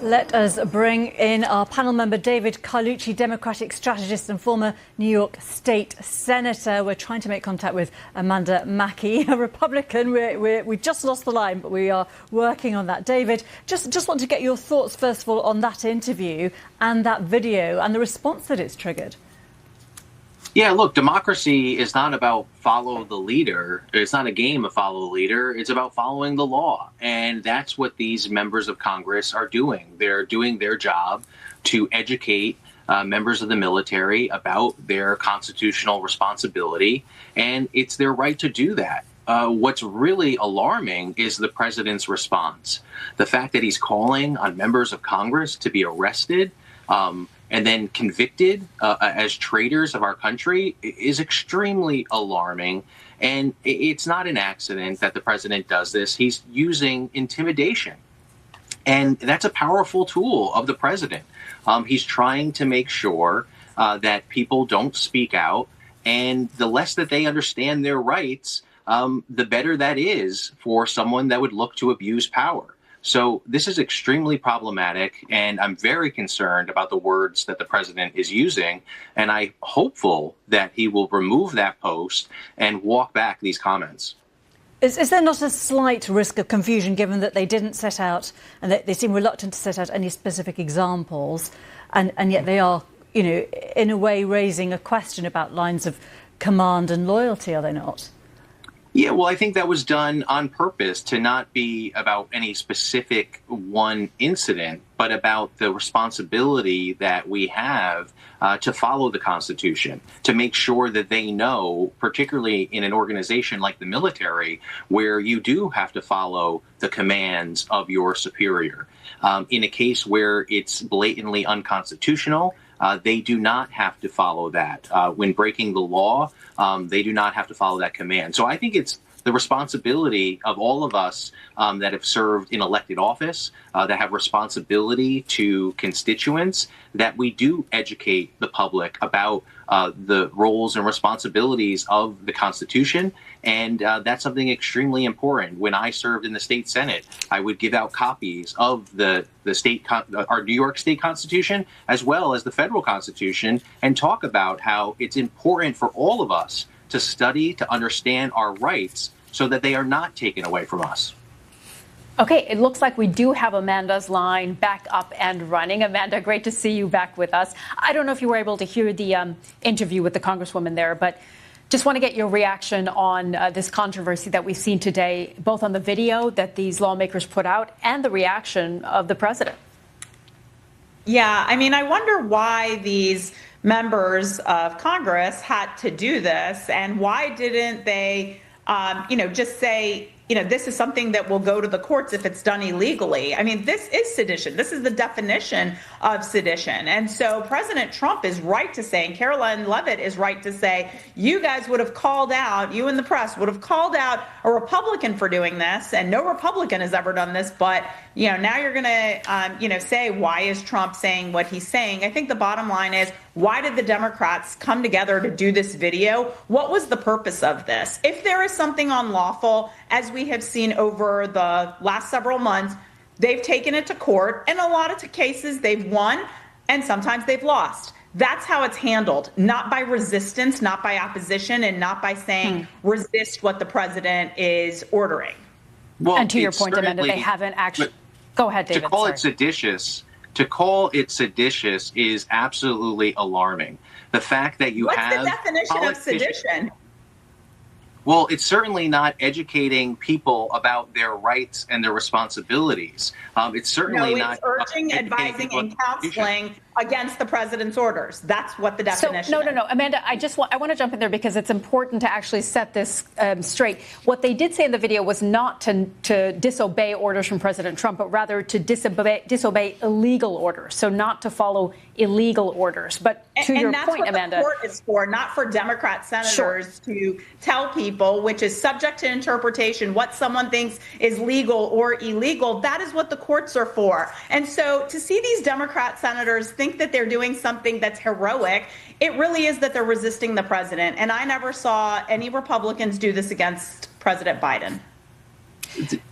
Let us bring in our panel member, David Carlucci, Democratic strategist and former New York State Senator. We're trying to make contact with Amanda Mackey, a Republican. We just lost the line, but we are working on that. David, just want to get your thoughts, first of all, on that interview and that video and the response that it's triggered. Yeah, look, democracy is not about follow the leader. It's not a game of follow the leader. It's about following the law. And that's what these members of Congress are doing. They're doing their job to educate members of the military about their constitutional responsibility. And it's their right to do that. What's really alarming is the president's response. The fact that he's calling on members of Congress to be arrested and then convicted as traitors of our country is extremely alarming. And it's not an accident that the president does this. He's using intimidation. And that's a powerful tool of the president. He's trying to make sure that people don't speak out. And the less that they understand their rights, the better that is for someone that would look to abuse power. So this is extremely problematic, and I'm very concerned about the words that the president is using, and I'm hopeful that he will remove that post and walk back these comments. Is there not a slight risk of confusion, given that they didn't set out, and they seem reluctant to set out any specific examples, and yet they are, in a way raising a question about lines of command and loyalty, are they not? Yeah, well, I think that was done on purpose to not be about any specific one incident, but about the responsibility that we have to follow the Constitution, to make sure that they know, particularly in an organization like the military, where you do have to follow the commands of your superior. In a case where it's blatantly unconstitutional, they do not have to follow that. When breaking the law, they do not have to follow that command. So I think it's the responsibility of all of us that have served in elected office, that have responsibility to constituents, that we do educate the public about the roles and responsibilities of the Constitution. And that's something extremely important. When I served in the state Senate, I would give out copies of the state, our New York State Constitution, as well as the federal Constitution, and talk about how it's important for all of us to study, to understand our rights so that they are not taken away from us. Okay, it looks like we do have Amanda's line back up and running. Amanda, great to see you back with us. I don't know if you were able to hear the interview with the Congresswoman there, but just want to get your reaction on this controversy that we've seen today, both on the video that these lawmakers put out and the reaction of the president. Yeah, I mean, I wonder why these members of Congress had to do this, and why didn't they, just say, this is something that will go to the courts if it's done illegally. I mean, this is sedition. This is the definition of sedition. And so President Trump is right to say, and Caroline Leavitt is right to say, you guys would have called out, you and the press would have called out a Republican for doing this, and no Republican has ever done this. But, now you're going to, say, why is Trump saying what he's saying? I think the bottom line is, why did the Democrats come together to do this video? What was the purpose of this? If there is something unlawful, as we have seen over the last several months, they've taken it to court. In a lot of cases, they've won, and sometimes they've lost. That's how it's handled, not by resistance, not by opposition, and not by saying resist what the president is ordering. Well, and to your point, Amanda, they haven't actually. Go ahead, David. To call it seditious is absolutely alarming. The fact that you have. What's the definition of sedition? Well, it's certainly not educating people about their rights and their responsibilities. It's certainly not urging, advising, and counseling against the president's orders. That's what the definition is. No. Amanda, I want to jump in there because it's important to actually set this straight. What they did say in the video was not to disobey orders from President Trump, but rather to disobey illegal orders. So not to follow illegal orders. But to your point, Amanda. And that's what the court is for, not for Democrat senators to tell people, which is subject to interpretation, what someone thinks is legal or illegal. That is what the courts are for. And so to see these Democrat senators think that they're doing something that's heroic, it really is that they're resisting the president. And I never saw any Republicans do this against President Biden.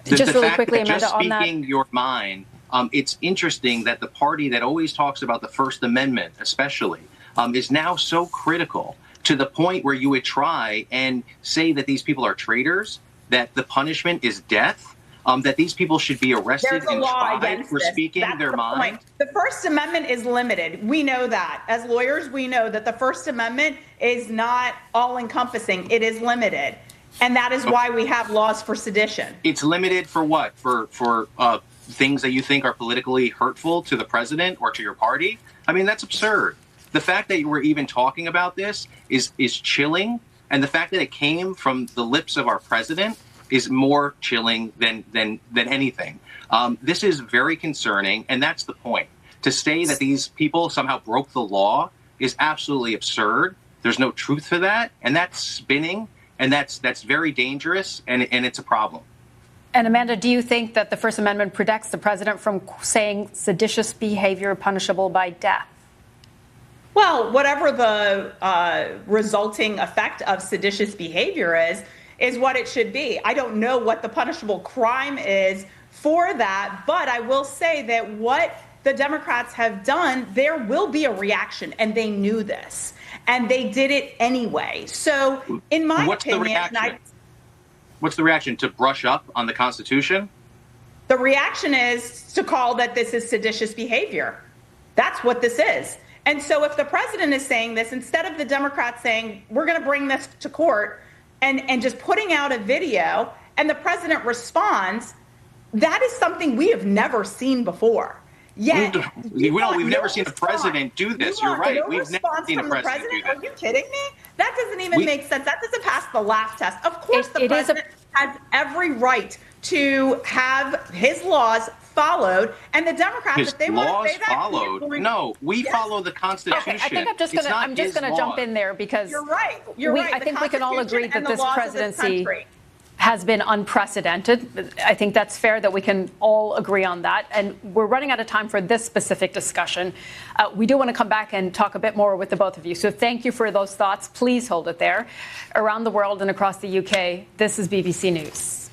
Just really quickly, Amanda, just on that. Speaking your mind it's interesting that the party that always talks about the First Amendment, especially, is now so critical to the point where you would try and say that these people are traitors, that the punishment is death, that these people should be arrested and tried for speaking their mind. The First Amendment is limited. We know that. As lawyers, we know that the First Amendment is not all-encompassing. It is limited. And that is why we have laws for sedition. It's limited for what? For things that you think are politically hurtful to the president or to your party? I mean, that's absurd. The fact that we're even talking about this is chilling. And the fact that it came from the lips of our president is more chilling than anything. This is very concerning, and that's the point. To say that these people somehow broke the law is absolutely absurd. There's no truth to that, and that's spinning, and that's very dangerous, and it's a problem. And Amanda, do you think that the First Amendment protects the president from saying seditious behavior punishable by death? Well, whatever the resulting effect of seditious behavior is what it should be. I don't know what the punishable crime is for that, but I will say that what the Democrats have done, there will be a reaction, and they knew this, and they did it anyway. So, in my opinion, what's the reaction? To brush up on the Constitution? The reaction is to call that this is seditious behavior. That's what this is. And so if the president is saying this, instead of the Democrats saying, we're going to bring this to court, and just putting out a video, and the president responds, that is something we have never seen before. Yet, we've never seen a president do this. You're right. We've never seen a president do that. Are you kidding me? That doesn't even make sense. That doesn't pass the laugh test. Of course, the president has every right to have his laws followed, and the Democrats, if they want to say that, followed. No, we follow the Constitution. Okay, I think I'm just going to jump in there because you're right. You're right. I think we can all agree that this presidency has been unprecedented. I think that's fair that we can all agree on that. And we're running out of time for this specific discussion. We do want to come back and talk a bit more with the both of you. So thank you for those thoughts. Please hold it there. Around the world and across the UK, this is BBC News.